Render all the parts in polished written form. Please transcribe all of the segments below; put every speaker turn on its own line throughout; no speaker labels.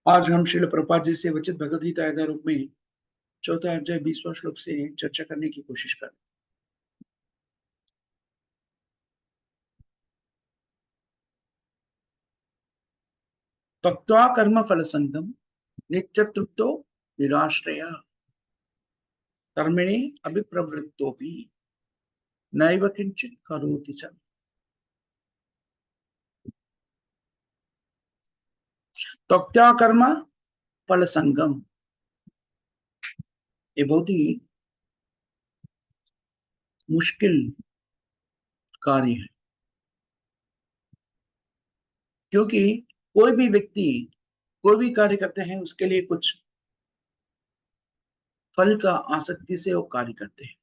आज हम श्रील प्रभुपाद जी से वचित भगवद गीता आधार रूप में चौथा अध्याय 20वां श्लोक से चर्चा करने की कोशिश करें। त्यक्त्वा कर्म फल संगम नित्य तृप्तो निराश्रय कर्मणि अभिप्रवृत्तोपि नैव किंचित करोति च। त्यक्त्वा कर्म फल संगम, ये बहुत ही मुश्किल कार्य है, क्योंकि कोई भी व्यक्ति कोई भी कार्य करते हैं उसके लिए कुछ फल का आसक्ति से वो कार्य करते हैं।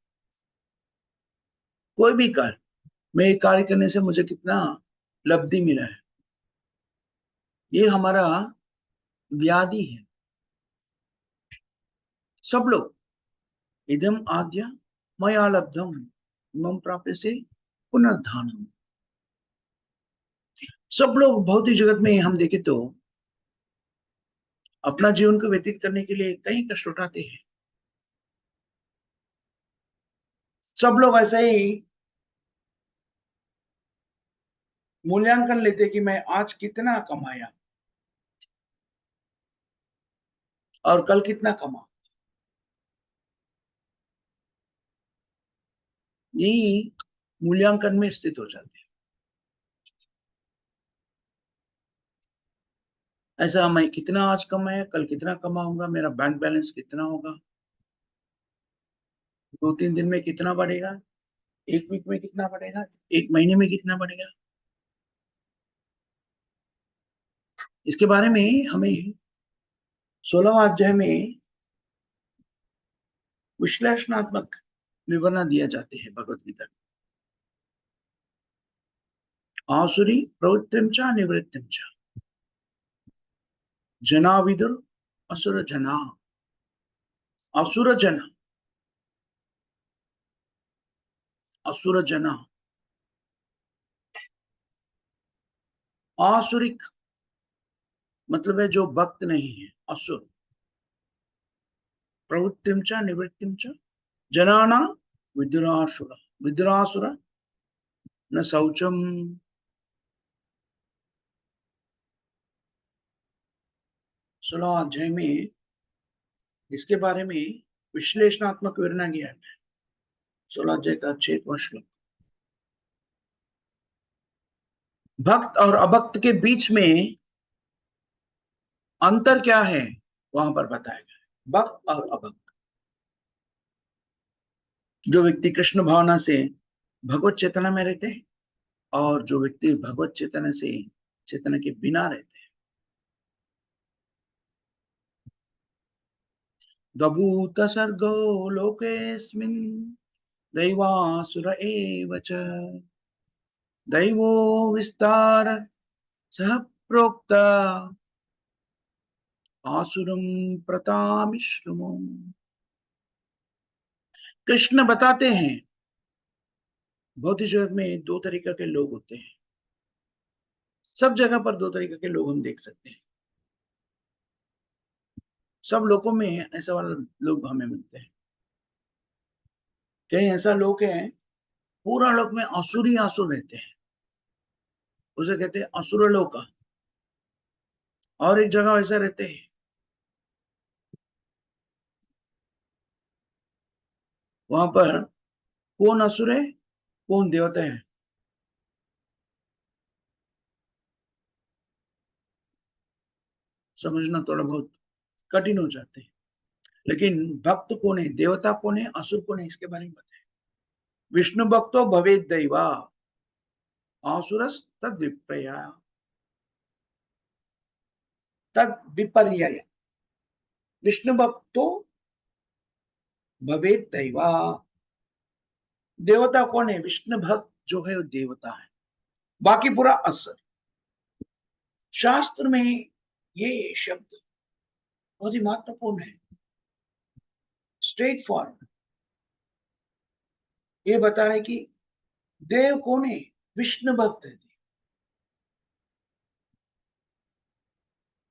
कोई भी कार्य, मैं ये कार्य करने से मुझे कितना लब्धि मिला है, ये हमारा व्याधि है। सब लोग इदम आद्य मया लब्धम मम प्राप्य से पुनर्धानम, सब लोग भौतिक जगत में हम देखें तो अपना जीवन को व्यतीत करने के लिए कई कष्ट उठाते हैं। सब लोग ऐसा ही मूल्यांकन लेते कि मैं आज कितना कमाया और कल कितना कमा, यही मूल्यांकन में स्थित हो जाते हैं। ऐसा मैं कितना आज कमाया, कल कितना कमाऊंगा, मेरा बैंक बैलेंस कितना होगा, 2-3 दिन में कितना बढ़ेगा, एक वीक में कितना बढ़ेगा, एक महीने में कितना बढ़ेगा। इसके बारे में हमें 16वां अध्याय में विश्लेषणात्मक विवरण दिया जाते हैं भगवत गीता। आसुरी प्रवृत्तिम च निवृत्तिम च जना विदुर असुर जना, असुर जना, असुर जना, आसुरिक मतलब है जो भक्त नहीं है, असुर। प्रवृत्तिम च निवृत्तिम च जनाना विदुरासुर, विदुरासुर न शौचम। 16 अध्याय में इसके बारे में विश्लेषणात्मक विवरण किया है। 16 अध्याय का 6वां श्लोक, भक्त और अभक्त के बीच में अंतर क्या है वहां पर बताया गया है। भक्त और अभक्त, जो व्यक्ति कृष्ण भावना से भगवत चेतना में रहते हैं और जो व्यक्ति भगवत चेतना से चेतना के बिना रहते हैं। दभूत सर्गो लोकेस्मिन् दैवासुर एव च दैवो विस्तार सह प्रोक्ता आसुरम प्रतामिश्रमो। कृष्ण बताते हैं भौतिक जगत में दो तरीके के लोग होते हैं। सब जगह पर दो तरीके के लोग हम देख सकते हैं। सब लोगों में ऐसा वाला लोग हमें मिलते हैं। कई ऐसा लोग हैं पूरा लोक में असुरी आंसू रहते हैं, उसे कहते हैं असुर लोक। और एक जगह वैसा रहते हैं, वहां पर कौन असुर है कौन देवता है, समझना थोड़ा बहुत कठिन हो जाते हैं। लेकिन भक्त कौन है, देवता कौन है, असुर कौन है, इसके बारे में बताए। विष्णु भक्तो भवेद दैवा आसुरस तद विप्रया तद विपर्य। विष्णु भक्तो भवेद दैवा, देवता कौन है, विष्णु भक्त जो है वो देवता है, बाकी पूरा असुर। शास्त्र में ये शब्द बहुत ही महत्वपूर्ण है, स्ट्रेट फॉरवर्ड। ये बता रहे कि देव कौन है, विष्णु भक्त है।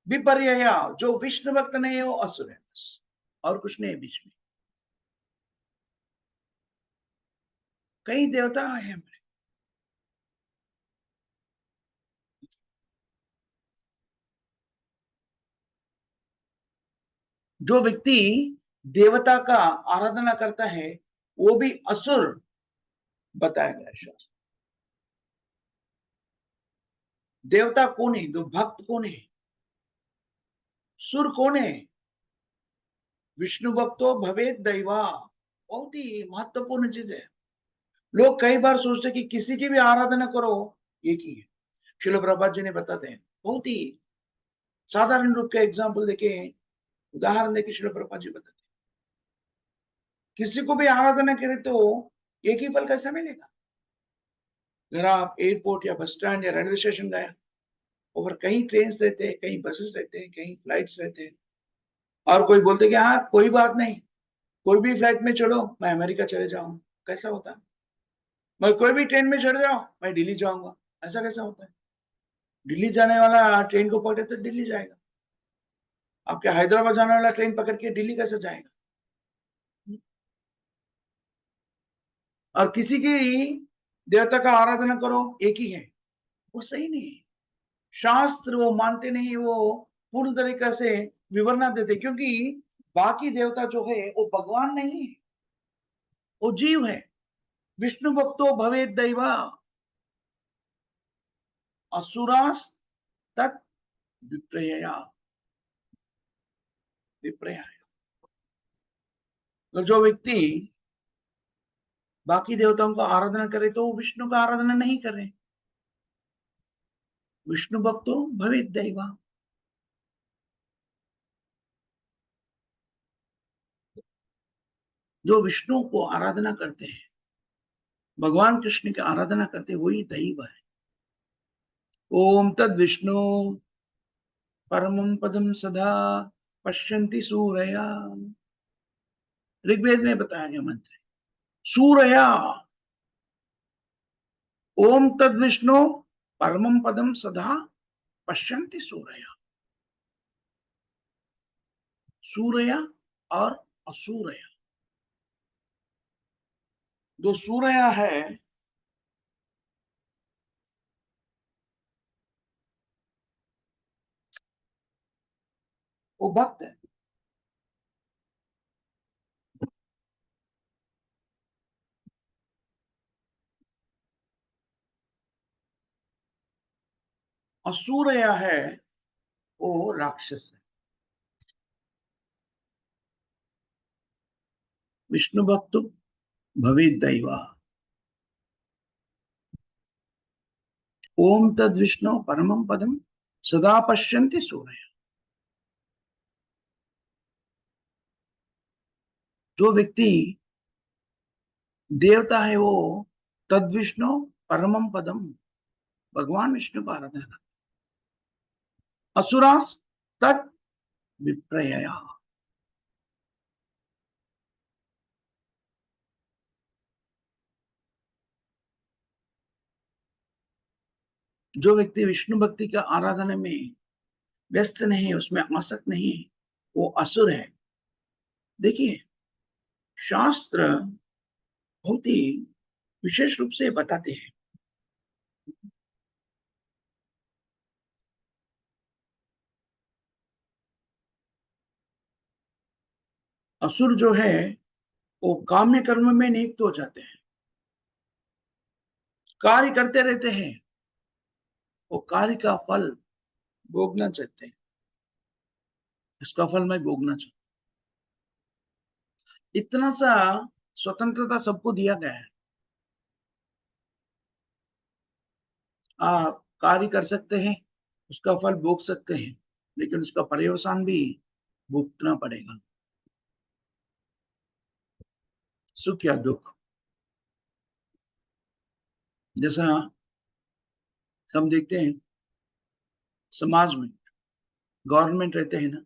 विपर्यया, जो विष्णु भक्त नहीं है वो असुर है, बस और कुछ नहीं है बीच में। कई देवता है हमारे। जो व्यक्ति देवता का आराधना करता है वो भी असुर बताया गया शास्त्र। देवता कौन है? तो भक्त कौन है? सुर कौन है? विष्णु भक्तो भवेद दैवा। बहुत ही महत्वपूर्ण चीज है। लोग कई बार सोचते कि किसी की भी आराधना करो एक ही है। श्रील प्रभात जी ने बताते हैं, बहुत ही साधारण रूप का एग्जाम्पल देके, उदाहरण देके श्रील प्रभात जी बताते हैं, किसी को भी आराधना करे तो एक ही फल कैसे मिलेगा? अगर आप एयरपोर्ट या बस स्टैंड या रेलवे स्टेशन गया, और कहीं ट्रेन रहते हैं, कहीं बसेस रहते हैं, कहीं फ्लाइट्स रहते हैं, और कोई बोलते कि हाँ कोई बात नहीं, कोई भी फ्लाइट में चढ़ो, मैं अमेरिका चले जाऊंगा, कैसा होता है? मैं कोई भी ट्रेन में चढ़ जाऊं, मैं दिल्ली जाऊंगा, ऐसा कैसा होता है? दिल्ली जाने वाला ट्रेन को पकड़े तो दिल्ली जाएगा, आपके हैदराबाद जाने वाला ट्रेन पकड़ के दिल्ली कैसे जाएगा? और किसी की देवता का आराधना करो एक ही है, वो सही नहीं है। शास्त्र वो मानते नहीं, वो पूर्ण तरीका से विवरण देते, क्योंकि बाकी देवता जो है वो भगवान नहीं है, वो जीव है। विष्णु भक्तो भवे दैवा असुरास तत् विप्रया। विप्रया, तो जो व्यक्ति बाकी देवताओं का आराधना करे तो वो विष्णु का आराधना नहीं करे। विष्णु भक्तो भवे दैवा, जो विष्णु को आराधना करते हैं, भगवान कृष्ण की आराधना करते हैं, वही दैव है। ओम तद विष्णु परमं पदम सदा पश्यन्ति सूरया। ऋग्वेद में बताया गया मंत्र, सूरया। ओम तद विष्णु परमं पदम सदा पश्यन्ति सूरया। सूरया और असूरया, जो सूरया है वो भक्त है। असूरया है वो राक्षस है। विष्णु भक्त भवे दैवा। ओम तद विष्णु परमं पदम सदा पश्यन्ति सूरया। जो व्यक्ति देवता है वो तद विष्णु परमं पदम, भगवान विष्णु का आराधना करता है। असुरास तद विप्रया, जो व्यक्ति विष्णु भक्ति का आराधना में व्यस्त नहीं, उसमें आसक्त नहीं, वो असुर है। देखिए, शास्त्र बहुत ही विशेष रूप से बताते हैं, असुर जो है वो काम्य कर्म में नियुक्त हो जाते हैं, कार्य करते रहते हैं, वो कार्य का फल भोगना चाहते हैं। इसका फल मैं भोगना चाहता हूं। इतना सा स्वतंत्रता सबको दिया गया है, आप कार्य कर सकते हैं, उसका फल भोग सकते हैं, लेकिन उसका पर्यवसान भी भुगतना पड़ेगा, सुख या दुख। जैसा हम देखते हैं समाज में गवर्नमेंट रहते हैं ना,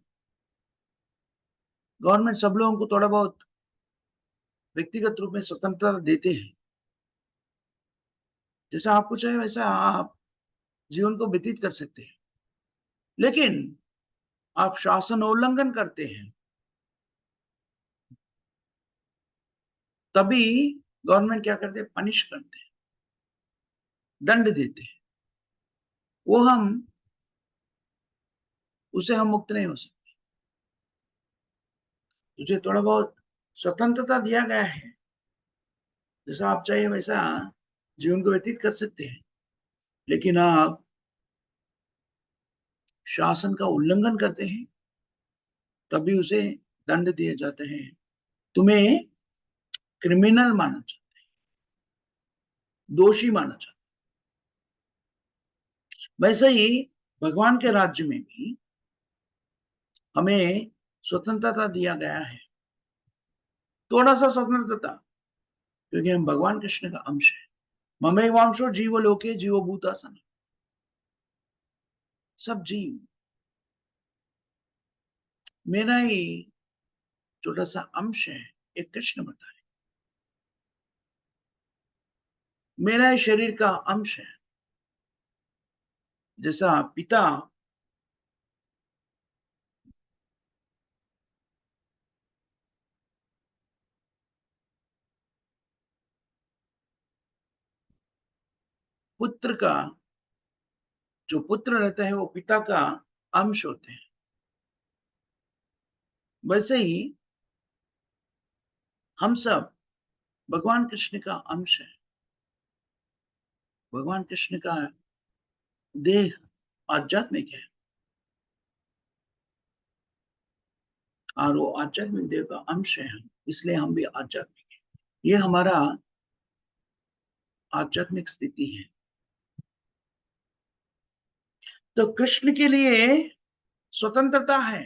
गवर्नमेंट सब लोगों को थोड़ा बहुत व्यक्तिगत रूप में स्वतंत्रता देते हैं, जैसा आपको चाहे वैसा आप जीवन को व्यतीत कर सकते हैं। लेकिन आप शासन उल्लंघन करते हैं, तभी गवर्नमेंट क्या करते हैं? पनिश करते हैं, दंड देते हैं। वो हम उससे हम मुक्त नहीं हो सकते। तुझे थोड़ा बहुत स्वतंत्रता दिया गया है, जैसा आप चाहिए वैसा जीवन को व्यतीत कर सकते हैं, लेकिन आप शासन का उल्लंघन करते हैं, तभी उसे दंड दिए जाते हैं। तुम्हें क्रिमिनल माना जाता है, दोषी माना जाता है। वैसे ही भगवान के राज्य में भी हमें स्वतंत्रता दिया गया है, थोड़ा सा स्वतंत्रता, क्योंकि हम भगवान कृष्ण का अंश है। ममैवांशो जीव लोके जीवो भूता सन, सब जीव मेरा ही छोटा सा अंश है। एक कृष्ण बता रहे, मेरा ही शरीर का अंश है। जैसा पिता पुत्र का, जो पुत्र रहता है वो पिता का अंश होते हैं, वैसे ही हम सब भगवान कृष्ण का अंश है। भगवान कृष्ण का देह आध्यात्मिक है, और वो आध्यात्मिक देव का अंश है हम, इसलिए हम भी आध्यात्मिक है। ये हमारा आध्यात्मिक स्थिति है। तो कृष्ण के लिए स्वतंत्रता है,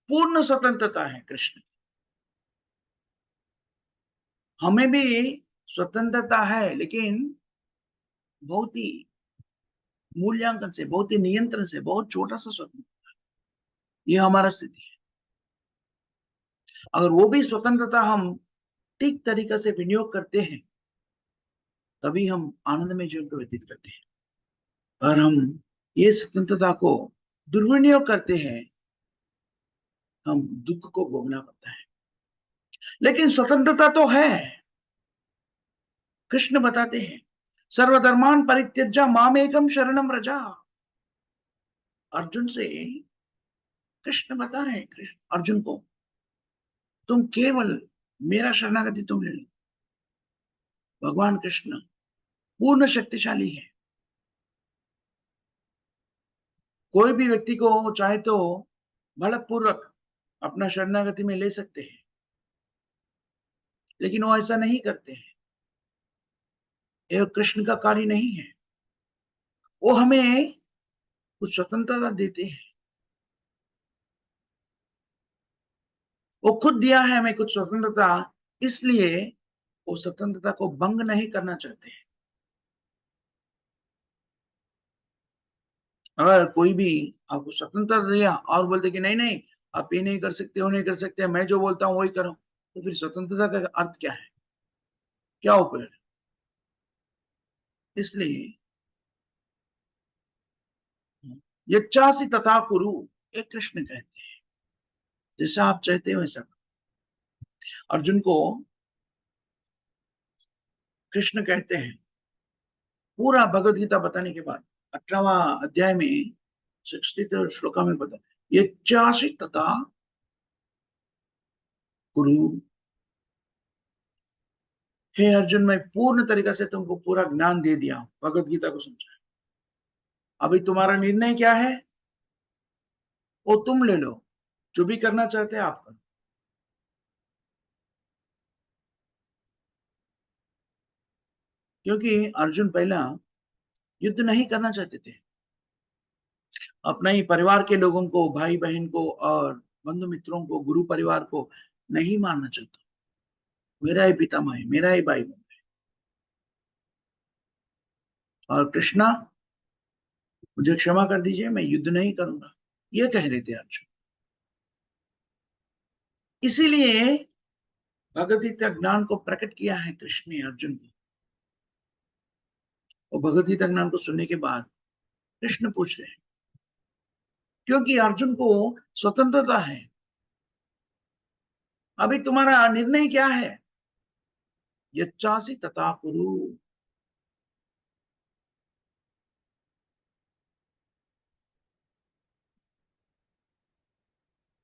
पूर्ण स्वतंत्रता है कृष्ण। हमें भी स्वतंत्रता है, लेकिन बहुत ही मूल्यांकन से, बहुत ही नियंत्रण से, बहुत छोटा सा स्वतंत्र। ये हमारा स्थिति है। अगर वो भी स्वतंत्रता हम ठीक तरीके से विनियोग करते हैं, तभी हम आनंदमय जीवन को व्यतीत करते हैं। और हम ये स्वतंत्रता को दुर्विनियोग करते हैं, हम दुख को भोगना पड़ता है। लेकिन स्वतंत्रता तो है। कृष्ण बताते हैं, सर्वधर्मान परित्यज्य माम एकम शरणम रजा। अर्जुन से कृष्ण बता रहे हैं, कृष्ण अर्जुन को, तुम केवल मेरा शरणागति तुम ले लो। भगवान कृष्ण पूर्ण शक्तिशाली है। कोई भी व्यक्ति को चाहे तो बलपूर्वक अपना शरणागति में ले सकते हैं, लेकिन वो ऐसा नहीं करते हैं। यह कृष्ण का कार्य नहीं है। वो हमें कुछ स्वतंत्रता देते हैं। वो खुद दिया है हमें कुछ स्वतंत्रता, इसलिए वो स्वतंत्रता को भंग नहीं करना चाहते हैं। अगर कोई भी आपको स्वतंत्रता दिया और बोलते कि नहीं नहीं, आप ये नहीं कर सकते, वो नहीं कर सकते, मैं जो बोलता हूं वही करो, तो फिर स्वतंत्रता का अर्थ क्या है? क्या उपयोग है? इसलिए यच्चासी तथा कुरु, एक कृष्ण कहते हैं, जैसा आप चाहते हो वैसा। अर्जुन को कृष्ण कहते हैं, पूरा भगवत गीता बताने के बाद 18वां अध्याय में 60 श्लोका में बता, यच्चासी तथा कुरु। हे अर्जुन, मैं पूर्ण तरीका से तुमको पूरा ज्ञान दे दिया, भगवत गीता को समझा। अभी तुम्हारा निर्णय क्या है? वो तुम ले लो, जो भी करना चाहते हैं आप करो। क्योंकि अर्जुन पहला युद्ध नहीं करना चाहते थे। अपना ही परिवार के लोगों को, भाई बहन को और बंधु मित्रों को, गुरु परिवार को नहीं मारना चाहता। मेरा ही पितामह है, मेरा ही भाई बहन है। और कृष्णा, मुझे क्षमा कर दीजिए, मैं युद्ध नहीं करूंगा, ये कह रहे थे अर्जुन। इसीलिए भगवत गीता ज्ञान को प्रकट किया है कृष्ण ने अर्जुन को। और भगवत गीता ज्ञान को सुनने के बाद कृष्ण पूछ रहे हैं, क्योंकि अर्जुन को स्वतंत्रता है। अभी तुम्हारा निर्णय क्या है? यच्चासि तथा कुरु।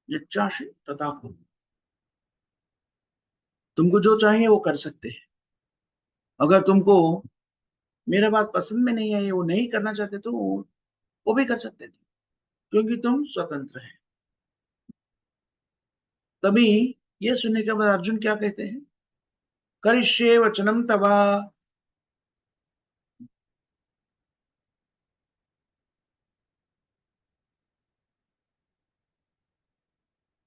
यच्चासि तथा कुरु। तुमको जो चाहिए वो कर सकते हैं। अगर तुमको मेरा बात पसंद में नहीं है, वो नहीं करना चाहते, तो वो भी कर सकते थे, क्योंकि तुम स्वतंत्र है। तभी ये सुनने के बाद अर्जुन क्या कहते हैं? करिष्ये वचनम तवा।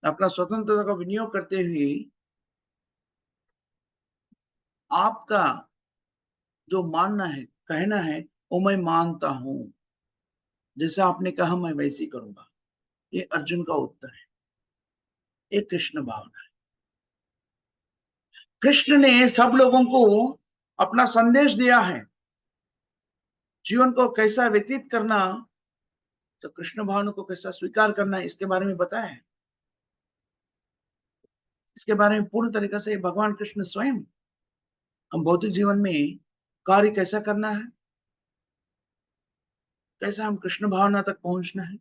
अपना स्वतंत्रता का विनियोग करते हुए आपका जो मानना है, कहना है, वो मैं मानता हूं। जैसा आपने कहा मैं वैसे ही करूंगा। ये अर्जुन का उत्तर है। एक कृष्ण भावना है। कृष्ण ने सब लोगों को अपना संदेश दिया है, जीवन को कैसा व्यतीत करना, तो कृष्ण भावना को कैसा स्वीकार करना है, इसके बारे में बताया है। इसके बारे में पूर्ण तरीके से भगवान कृष्ण स्वयं हम भौतिक जीवन में कार्य कैसा करना है, कैसा हम कृष्ण भावना तक पहुंचना है।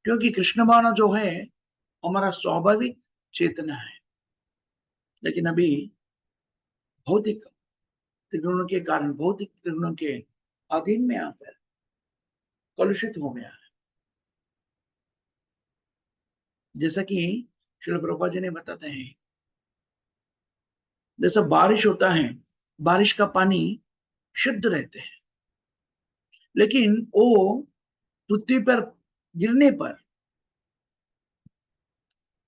क्योंकि कृष्ण भावना जो है हमारा स्वाभाविक चेतना है, लेकिन अभी भौतिक त्रिगुणों के कारण, भौतिक त्रिगुणों के अधीन में आकर कलुषित हो गया है। जैसा कि श्रील प्रभुपाद जी ने बताते हैं, जैसा बारिश होता है, बारिश का पानी शुद्ध रहते हैं, लेकिन वो पृथ्वी पर गिरने पर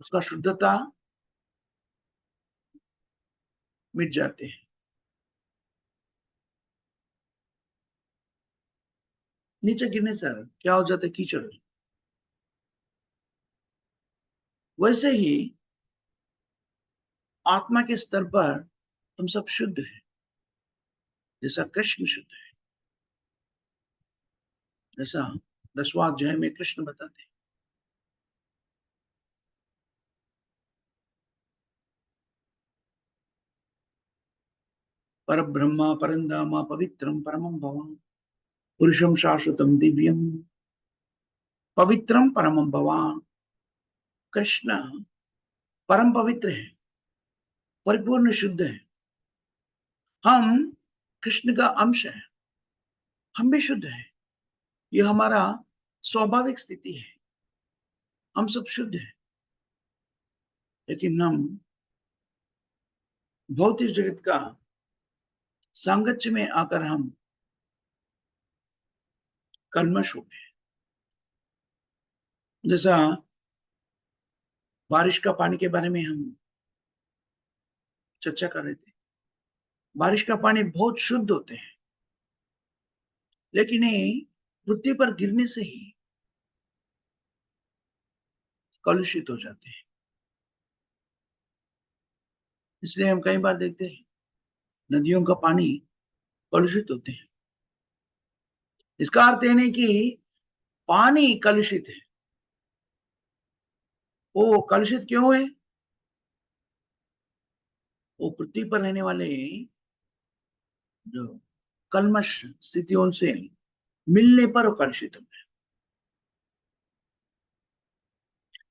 उसका शुद्धता मिट जाते हैं। नीचे गिरने से क्या हो जाता है? कीचड़। वैसे ही आत्मा के स्तर पर हम सब शुद्ध हैं, जैसा कृष्ण शुद्ध है। जैसा 10वां अध्याय में कृष्ण बताते हैं, पर ब्रह्मा परंदामा पवित्रम परमं भवान पुरुषम शाश्वतम दिव्यम पवित्रम परमं भवान। कृष्ण परम पवित्र है, परिपूर्ण शुद्ध है। हम कृष्ण का अंश है, हम भी शुद्ध है। ये हमारा स्वाभाविक स्थिति है। हम सब शुद्ध है, लेकिन हम भौतिक जगत का सांगत्य में आकर हम कलमश हो गए। जैसा बारिश का पानी के बारे में हम चर्चा कर रहे थे, बारिश का पानी बहुत शुद्ध होते हैं, लेकिन ये पृथ्वी पर गिरने से ही कलुषित हो जाते हैं। इसलिए हम कई बार देखते हैं नदियों का पानी कलुषित होते हैं। इसका अर्थ ये नहीं कि पानी कलुषित है। वो कलुषित क्यों है? वो पृथ्वी पर रहने वाले जो कलमश स्थितियों से मिलने पर वो कलुषित होते हैं।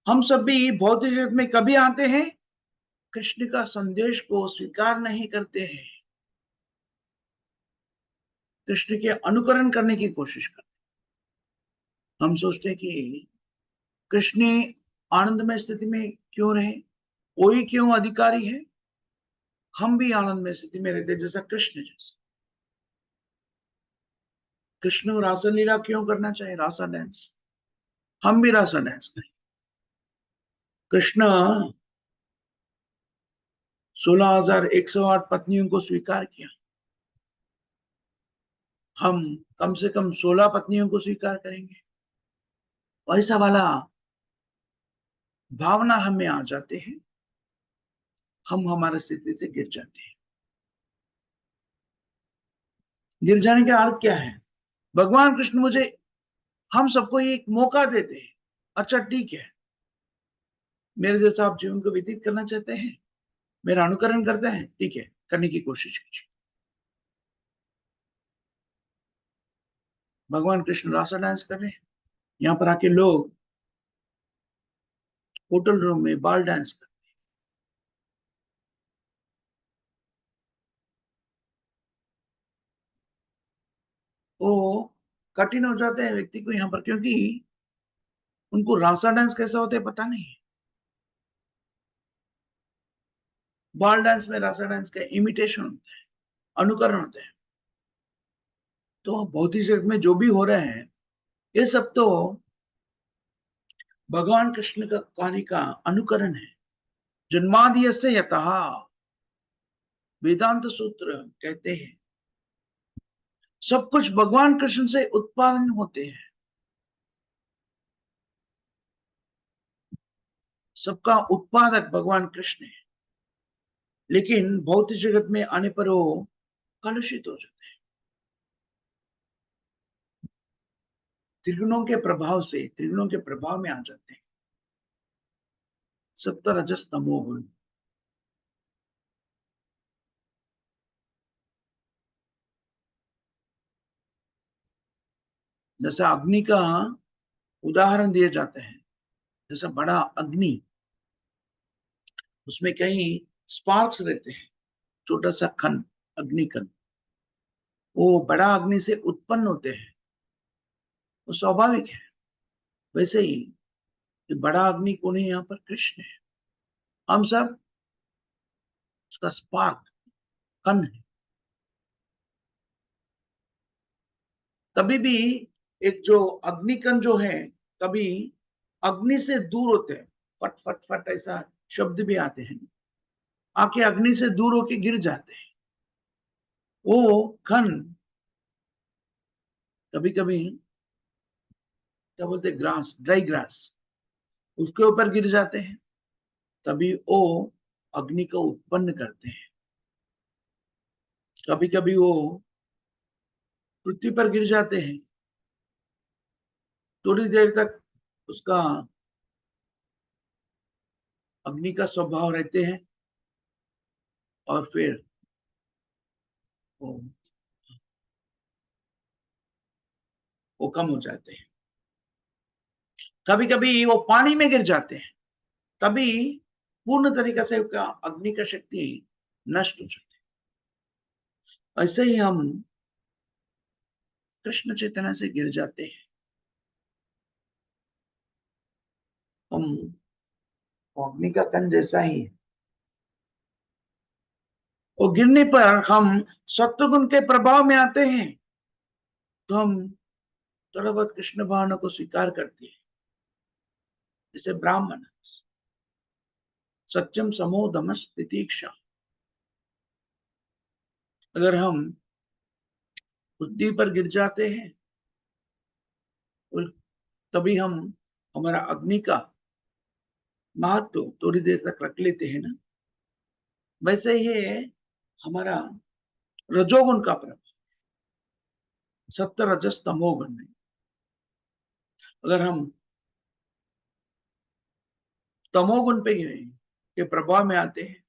हम सब भी भौतिक जगत में कभी आते हैं, कृष्ण का संदेश को स्वीकार नहीं करते हैं, कृष्ण के अनुकरण करने की कोशिश करते हैं। हम सोचते हैं कि कृष्ण आनंदमय स्थिति में क्यों रहे, वही क्यों अधिकारी है, हम भी आनंदमय स्थिति में रहते जैसा कृष्ण जैसा। कृष्ण रासलीला क्यों करना चाहिए, रासा डांस, हम भी रासा डांस करें। कृष्ण 16,108 पत्नियों को स्वीकार किया, हम कम से कम 16 पत्नियों को स्वीकार करेंगे। वैसा वाला भावना हमें आ जाते हैं, हम हमारे स्थिति से गिर जाते हैं। गिर जाने का अर्थ क्या है? भगवान कृष्ण मुझे हम सबको एक मौका देते हैं, अच्छा ठीक है, मेरे जैसा आप जीवन को व्यतीत करना चाहते हैं, मेरा अनुकरण करते हैं, ठीक है, करने की कोशिश कीजिए। भगवान कृष्ण रासा डांस कर रहे हैं, यहाँ पर आके लोग होटल रूम में बाल डांस कर, वो कठिन हो जाते हैं व्यक्ति को यहाँ पर, क्योंकि उनको रासा डांस कैसा होता है पता नहीं। बॉल डांस में रासा डांस का इमिटेशन होता है, अनुकरण होता है। तो भौतिक जगत में जो भी हो रहा है, ये सब तो भगवान कृष्ण का कार्य का अनुकरण है। जन्मादियस्य यतः, वेदांत सूत्र कहते हैं सब कुछ भगवान कृष्ण से उत्पादन होते हैं, सबका उत्पादक भगवान कृष्ण है। लेकिन भौतिक जगत में आने पर वो कलुषित हो जाते हैं, त्रिगुणों के प्रभाव से, त्रिगुणों के प्रभाव में आ जाते हैं। सत्व रजस तमो गुण, जैसे अग्नि का उदाहरण दिए जाते हैं, जैसा बड़ा अग्नि, उसमें कहीं स्पार्क्स रहते हैं, छोटा सा खन, अग्निकण, वो बड़ा अग्नि से उत्पन्न होते हैं, वो स्वाभाविक है। वैसे ही ये बड़ा अग्नि कौन है? यहाँ पर कृष्ण है, हम सब उसका स्पार्क, कण है। तभी भी एक जो अग्निकण जो है, कभी अग्नि से दूर होते हैं, फट फट फट ऐसा शब्द भी आते हैं, आके अग्नि से दूर होके गिर जाते हैं। वो कण कभी कभी क्या बोलते हैं, ग्रास, ड्राई ग्रास, उसके ऊपर गिर जाते हैं, तभी वो अग्नि को उत्पन्न करते हैं। कभी कभी वो पृथ्वी पर गिर जाते हैं, थोड़ी देर तक उसका अग्नि का स्वभाव रहते हैं, और फिर वो, वो कम हो जाते हैं। कभी कभी वो पानी में गिर जाते हैं, तभी पूर्ण तरीके से उसका अग्नि का शक्ति नष्ट हो जाती है। ऐसे ही हम कृष्ण चैतन्य से गिर जाते हैं, हम अग्नि का कण जैसा ही है। और गिरने पर हम सत्वगुण के प्रभाव में आते हैं, तो हम थोड़ा बहुत कृष्ण भावना को स्वीकार करते हैं, जैसे ब्राह्मण, सत्यम समो दमस तितीक्षा। अगर हम बुद्धि पर गिर जाते हैं, और तभी हम हमारा अग्नि का महत्व थोड़ी देर तक रख लेते हैं ना। वैसे ही हमारा रजोगुण का प्रभाव, सत्य रजस तमोगुण में अगर हम तमोगुण पे के प्रभाव में आते हैं,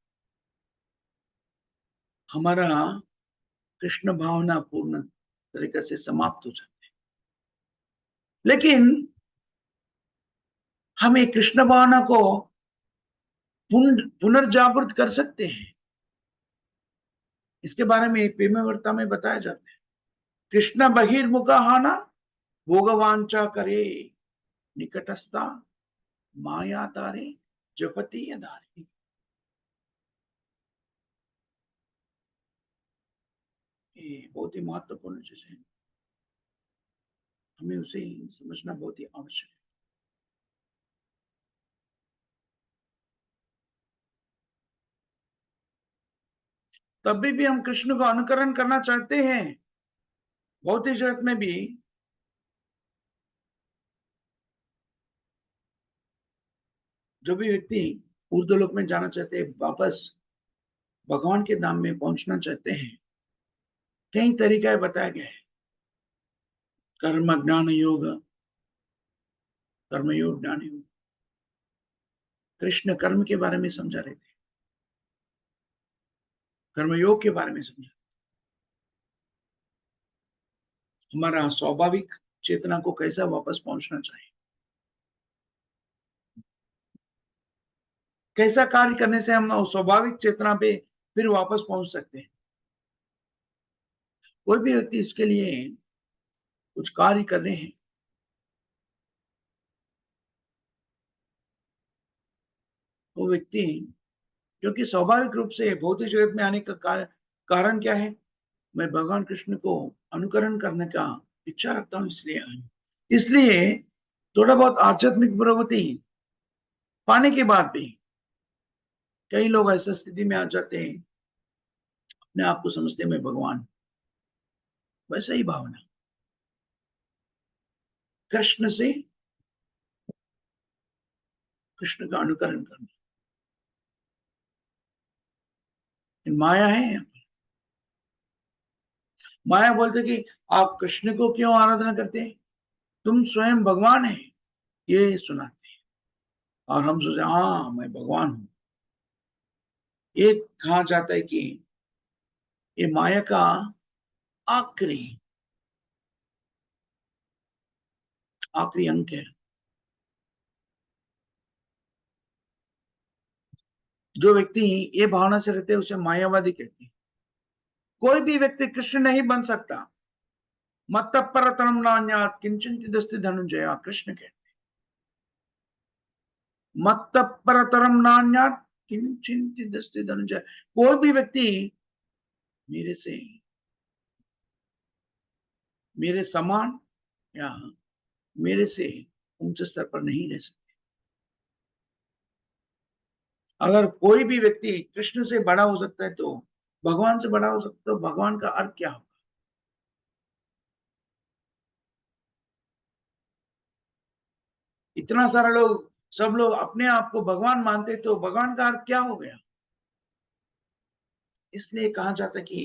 हमारा कृष्ण भावना पूर्ण तरीके से समाप्त हो जाती है। लेकिन हम एक कृष्ण भावना को पुनर्जागृत कर सकते हैं, इसके बारे में प्रेमवर्ता में बताया जाता है। कृष्ण बहिर्मुख हाना भोगवांचा करे, निकटस्था माया तारे जपति धारे। ये बहुत ही महत्वपूर्ण चीज है, हमें उसे समझना बहुत ही आवश्यक है। तभी भी हम कृष्ण को अनुकरण करना चाहते हैं, भौतिक जगत में भी जो भी व्यक्ति ऊर्ध्वलोक में जाना चाहते हैं, वापस भगवान के धाम में पहुंचना चाहते हैं, कई तरीका बताया गया है। कर्म ज्ञान योग, कर्मयोग ज्ञान योग। कृष्ण कर्म के बारे में समझा रहे थे, कर्मयोग के बारे में समझा। हमारा स्वाभाविक चेतना को कैसा वापस पहुंचना चाहिए, कैसा कार्य करने से हम उस स्वाभाविक चेतना पे फिर वापस पहुंच सकते हैं। कोई भी व्यक्ति इसके लिए कुछ कार्य कर रहे हैं, वो व्यक्ति, क्योंकि स्वाभाविक रूप से भौतिक जगत में आने का कारण क्या है? मैं भगवान कृष्ण को अनुकरण करने का इच्छा रखता हूं, इसलिए आया। इसलिए थोड़ा बहुत आध्यात्मिक प्रगति पाने के बाद भी कई लोग ऐसा स्थिति में आ जाते हैं, अपने आप को समझते हैं मैं भगवान हूं। वैसा ही भावना कृष्ण से, कृष्ण का अनुकरण करना, माया है यहाँ पर। माया बोलते कि आप कृष्ण को क्यों आराधना करते हैं, तुम स्वयं भगवान है, ये सुनाते हैं। और हम सोचते हाँ मैं भगवान हूं। एक कहा जाता है कि ये माया का आखिरी आखिरी अंक है। जो व्यक्ति ये भावना से रहते हैं उसे मायावादी कहते हैं। कोई भी व्यक्ति कृष्ण नहीं बन सकता। मत्त परतरम नान्यात् किंचिदस्ति धनंजय, कृष्ण कहते मत्त परतरम नान्यात् किंचिदस्ति धनंजय। कोई भी व्यक्ति मेरे से, मेरे समान या मेरे से ऊंचे स्तर पर नहीं रह सकते। अगर कोई भी व्यक्ति कृष्ण से बड़ा हो सकता है तो भगवान से बड़ा हो सकता है, तो भगवान का अर्थ क्या होगा? इतना सारा लोग, सब लोग अपने आप को भगवान मानते, तो भगवान का अर्थ क्या हो गया? इसलिए कहा जाता कि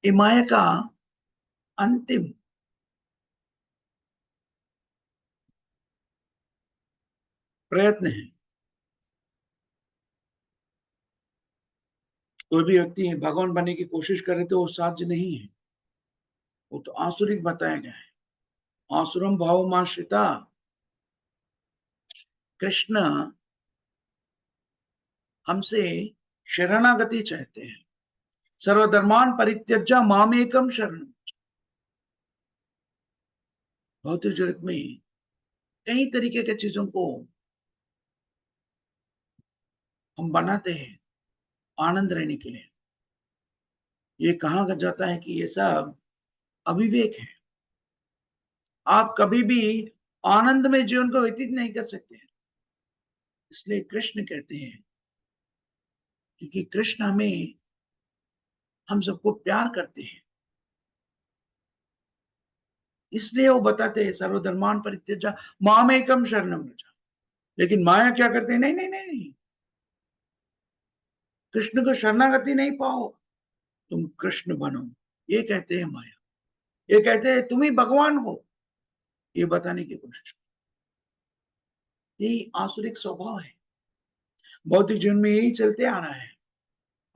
ये माया का अंतिम प्रयत्न है। कोई भी व्यक्ति भगवान बनने की कोशिश करे तो वो साध्य नहीं है, वो तो आसुरिक बताया गया है। आसुरम भावमाश्रिता, कृष्ण हमसे शरणागति चाहते हैं। सर्वधर्मान परित्यज्य मामेकम शरण। भौतिक जगत में कई तरीके के चीजों को हम बनाते हैं आनंद रहने के लिए। ये कहा जाता है कि ये सब अविवेक है। आप कभी भी आनंद में जीवन को व्यतीत नहीं कर सकते। इसलिए कृष्ण कहते हैं, क्योंकि कृष्ण हमें, हम सबको प्यार करते हैं, इसलिए वो बताते हैं सर्वधर्मान परित्यज्य मामेकम शरणम व्रज। लेकिन माया क्या करते हैं? नहीं नहीं नहीं नहीं, कृष्ण को शरणागति नहीं पाओ, तुम कृष्ण बनो, ये कहते हैं माया। ये कहते हैं तुम ही भगवान हो, ये बताने की कोशिश। यही आसुरिक स्वभाव है, भौतिक जीवन में यही चलते आ रहा है।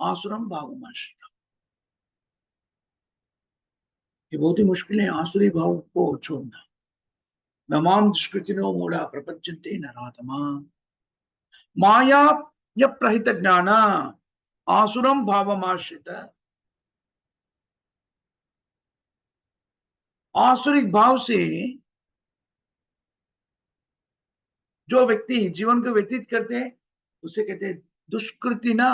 आसुरम भावमाश्रिता, ये बहुत ही मुश्किल है आसुरी भाव को छोड़ना। नमाम दुष्कृतिनो मूढ़ा प्रपंचन्ते नराधमा माया य प्रहित ज्ञान आसुरम भावमाश्रित। आसुरिक भाव से जो व्यक्ति जीवन को व्यतीत करते हैं उसे कहते हैं दुष्कृति ना।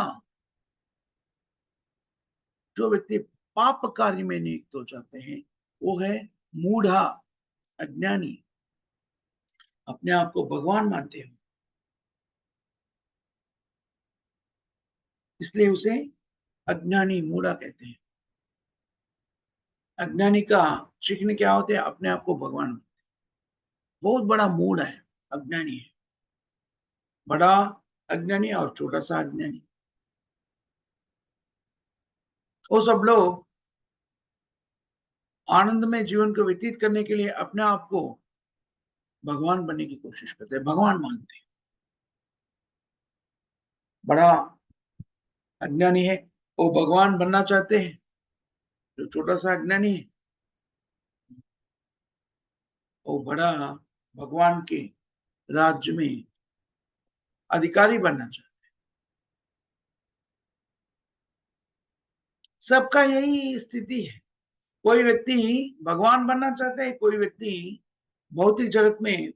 जो व्यक्ति पाप कार्य में नियुक्त हो जाते हैं वो है मूढ़ा, अज्ञानी, अपने आप को भगवान मानते हो, इसलिए उसे अज्ञानी मूढ़ा कहते हैं। अज्ञानी का चिन्ह क्या होते हैं? अपने आप को भगवान मानते। बहुत बड़ा मूढ़ है, अज्ञानी है, बड़ा अज्ञानी और छोटा सा अज्ञानी। वो सब लोग आनंद में जीवन को व्यतीत करने के लिए अपने आप को भगवान बनने की कोशिश करते हैं, भगवान मानते हैं। बड़ा अज्ञानी है, वो भगवान बनना चाहते हैं। जो छोटा सा अज्ञानी है, वो बड़ा भगवान के राज्य में अधिकारी बनना चाहते हैं। सबका यही स्थिति है। कोई व्यक्ति भगवान बनना चाहते हैं, कोई व्यक्ति भौतिक जगत में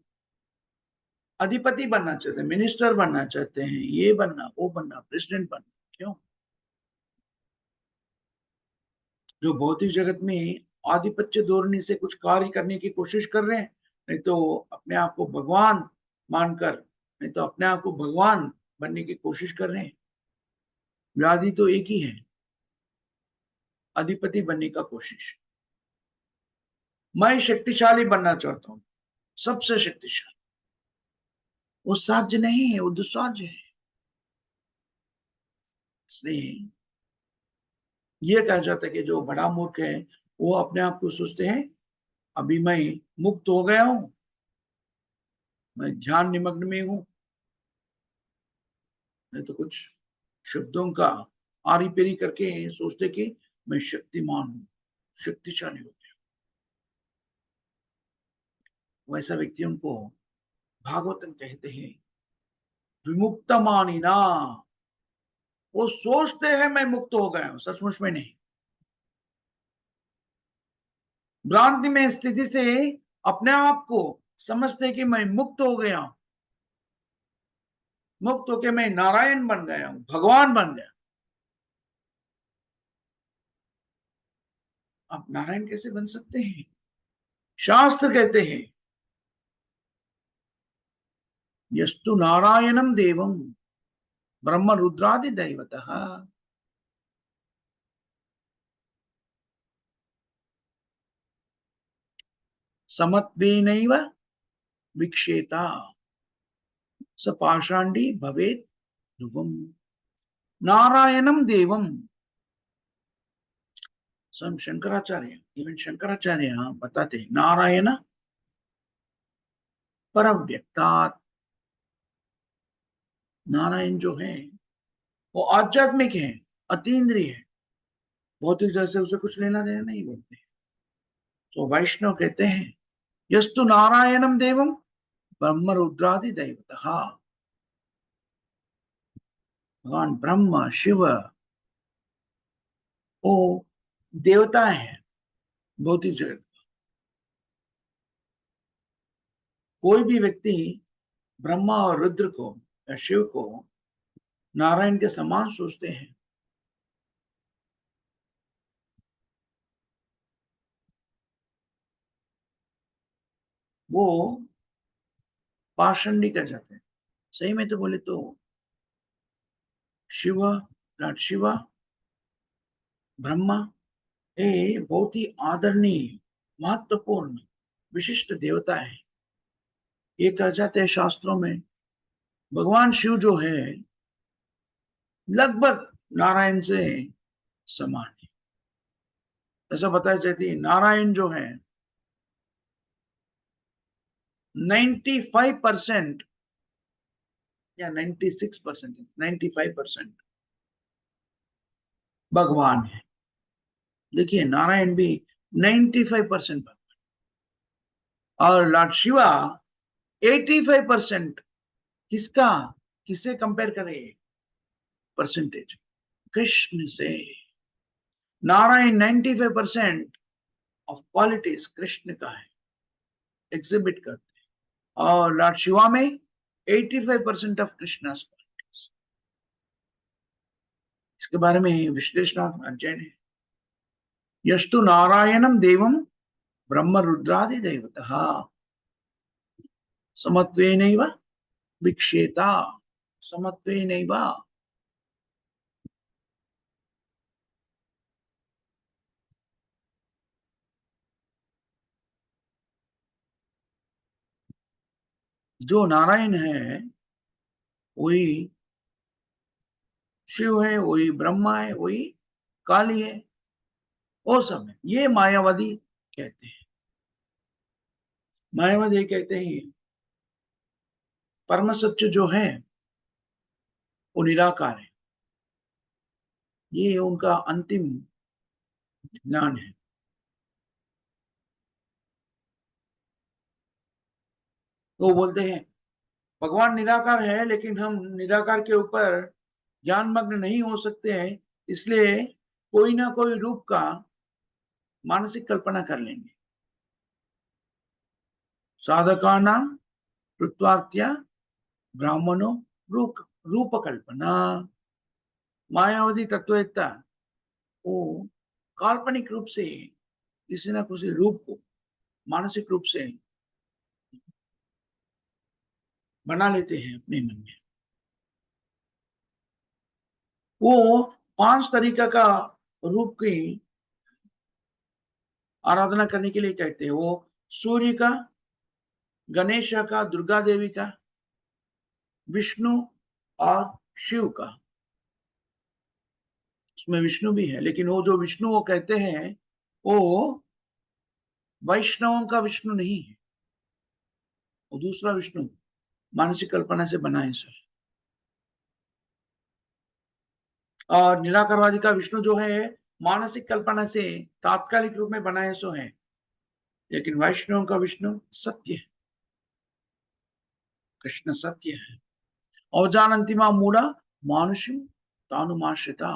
अधिपति बनना चाहते हैं, मिनिस्टर बनना चाहते हैं, ये बनना, वो बनना, प्रेसिडेंट बनना। क्यों? जो भौतिक जगत में आधिपत्य धोरणी से कुछ कार्य करने की कोशिश कर रहे हैं, नहीं तो अपने आप को भगवान मानकर, नहीं तो अपने आप को भगवान बनने की कोशिश कर रहे हैं। व्याधि तो एक ही है, अधिपति बनने का कोशिश। मैं शक्तिशाली बनना चाहता हूं, सबसे शक्तिशाली। वो साध्य नहीं है, वो दुस्साध्य है। इसलिए ये कहा जाता है कि जो बड़ा मूर्ख है, वो अपने आप को सोचते हैं अभी मैं मुक्त हो गया हूं, मैं ध्यान निमग्न में हूं, नहीं तो कुछ शब्दों का आरी पेरी करके सोचते कि मैं शक्तिमान हूं, शक्तिशाली हूं। वैसा व्यक्तियों को भागवतम कहते हैं विमुक्त मानिना। वो सोचते हैं मैं मुक्त हो गया हूं, सचमुच में नहीं। भ्रांति में स्थिति से अपने आप को समझते कि मैं मुक्त हो गया हूं, मुक्त होके मैं नारायण बन गया हूं, भगवान बन गया। आप नारायण कैसे बन सकते हैं? शास्त्र कहते हैं यस्तु नारायणम देवम ब्रह्म रुद्रादि दैवतः समत्वेनैव विक्षेता स पाषाण्डी भवेत् ध्रुवम्। नारायणम देवम, स्वयं शंकराचार्य, इवन शंकराचार्य बताते हैं नारायण परम व्यक्तात्। नारायण जो है वो आध्यात्मिक है, अतीन्द्रिय है, भौतिक जैसे उसे कुछ लेना देना नहीं बोलते। तो वैष्णव कहते हैं यस्तु नारायणम देवम ब्रह्म रुद्रादि दैवतः। भगवान ब्रह्म शिव वो देवता है भौतिक जगत। कोई भी व्यक्ति ब्रह्मा और रुद्र को या शिव को नारायण के समान सोचते हैं, वो पाषंडी कह जाते हैं। सही में तो बोले तो शिव, लॉर्ड शिवा, ब्रह्मा, ये बहुत ही आदरणीय, महत्वपूर्ण, विशिष्ट देवता है। ये कहा जाते हैं शास्त्रों में भगवान शिव जो है लगभग नारायण से समान है। ऐसा बताया जाती है नारायण जो है 95% या 96%, 95% भगवान है। देखिए नारायण भी 95% भगवान, और लॉर्ड शिवा 85%। किसका, किसे कंपेयर करें परसेंटेज? कृष्ण से। नारायण 95% ऑफ क्वालिटीज कृष्ण का है, एग्जिबिट करते हैं, और लॉर्ड शिवा में 85% ऑफ कृष्ण क्वालिटीज। इसके बारे में विश्लेषणात्मक अध्ययन है। यस्तु नारायणम देवम ब्रह्म रुद्रादि दैवतः समत्वेनैव विक्षेता। समत्वेनैव, जो नारायण है वही शिव है, वही ब्रह्मा है, वही काली है, वो सब है। ये मायावादी कहते हैं। मायावादी ये कहते हैं परम सत्य जो है वो निराकार है, ये उनका अंतिम ज्ञान है। वो बोलते हैं भगवान निराकार है, लेकिन हम निराकार के ऊपर ज्ञान मग्न नहीं हो सकते हैं, इसलिए कोई ना कोई रूप का मानसिक कल्पना कर लेंगे। साधका नाम कृत्वार्त्या ब्राह्मणों रूप रूप कल्पना। मायावादी तत्ववेत्ता वो काल्पनिक रूप से किसी ना किसी रूप को मानसिक रूप से बना लेते हैं अपने मन में। वो 5 तरीका का रूप की आराधना करने के लिए कहते हैं। वो सूर्य का, गणेश का, दुर्गा देवी का, विष्णु और शिव का। उसमें विष्णु भी है, लेकिन वो जो विष्णु वो कहते हैं वो वैष्णवों का विष्णु नहीं है, वो दूसरा विष्णु मानसिक कल्पना से बना है सर। और निराकारवादी का विष्णु जो है मानसिक कल्पना से तात्कालिक रूप में बनाए सो है, लेकिन वैष्णव का विष्णु सत्य है, कृष्ण सत्य है। अवजानन्ति मां मूढ़ा मानुषिम तानुमाश्रिता।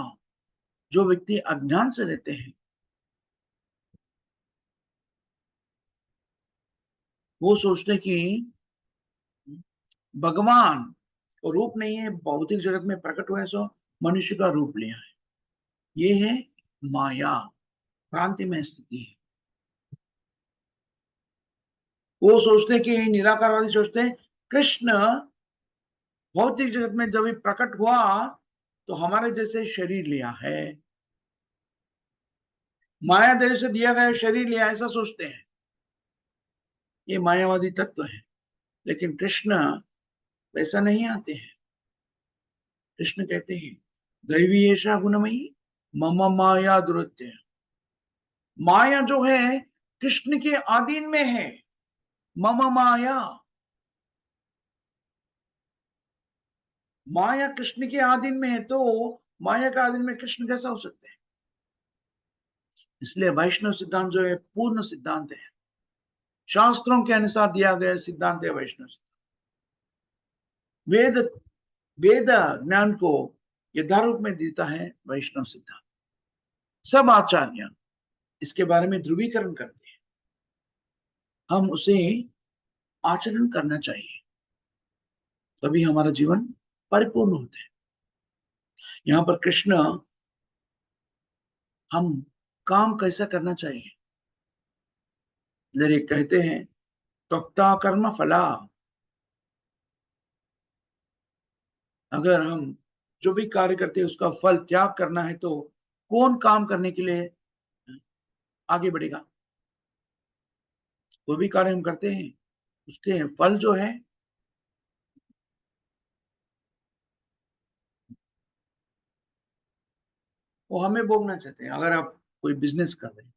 जो व्यक्ति अज्ञान से रहते हैं वो सोचते कि भगवान को रूप नहीं है, भौतिक जगत में प्रकट हुए सो मनुष्य का रूप लिया है। ये है माया, भ्रांति में स्थिति है। वो सोचते कि निराकारवादी सोचते हैं कृष्ण भौतिक जगत में जब प्रकट हुआ तो हमारे जैसे शरीर लिया है, माया देव से दिया गया शरीर लिया, ऐसा सोचते हैं। ये मायावादी तत्व है। लेकिन कृष्ण वैसा नहीं आते हैं। कृष्ण कहते हैं दैवी ऐसा गुणमयी मम माया दुरत्य। माया जो है कृष्ण के अधीन में है। मम माया, माया कृष्ण के अधीन में है, तो माया का अधीन में कृष्ण कैसा हो सकते हैं? इसलिए वैष्णव सिद्धांत जो है पूर्ण सिद्धांत है, शास्त्रों के अनुसार दिया गया सिद्धांत है वैष्णव वेद। वेद ज्ञान को यथारूप में देता है वैष्णव सिद्धांत। सब आचार्य इसके बारे में ध्रुवीकरण करते हैं, हम उसे आचरण करना चाहिए, तभी हमारा जीवन परिपूर्ण होता है। यहाँ पर कृष्ण हम काम कैसा करना चाहिए जरिए कहते हैं त्वक्ता कर्म फला। अगर हम जो भी कार्य करते हैं उसका फल त्याग करना है तो कौन काम करने के लिए आगे बढ़ेगा? कोई भी कार्य हम करते हैं उसके फल जो है वो हमें भोगना चाहते हैं। अगर आप कोई बिजनेस कर रहे हैं,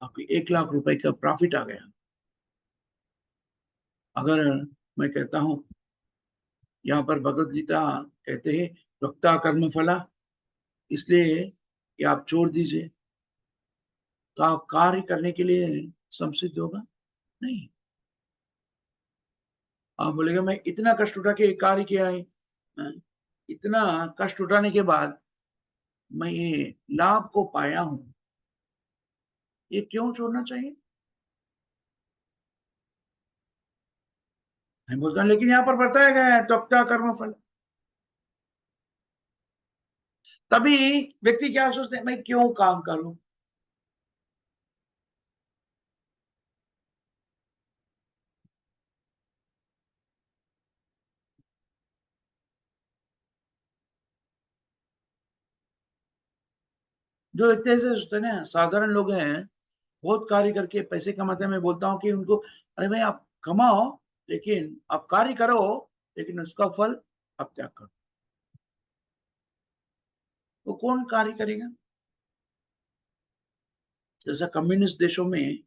आपकी 1 लाख रुपए का प्रॉफिट आ गया, अगर मैं कहता हूं यहाँ पर भगवत गीता कहते हैं वक्ता कर्म फला, इसलिए कि आप छोड़ दीजिए, तो आप कार्य करने के लिए संसिद्ध होगा नहीं। आप बोलेगा मैं इतना कष्ट उठा के कार्य किया है, हाँ, इतना कष्ट उठाने के बाद मैं ये लाभ को पाया हूं, ये क्यों छोड़ना चाहिए? मैं बोलता हूं लेकिन यहाँ पर बताया गया है त्वक्ता कर्म फल। तभी व्यक्ति क्या सोचते हैं मैं क्यों काम करूं? जो व्यक्ति ऐसे सोचते हैं ना, साधारण लोग हैं, बहुत कार्य करके पैसे कमाते हैं, मैं बोलता हूँ कि उनको अरे भाई आप कमाओ, लेकिन आप कार्य करो, लेकिन उसका फल आप त्याग करो। वो कौन कार्य करेगा? जैसा कम्युनिस्ट देशों में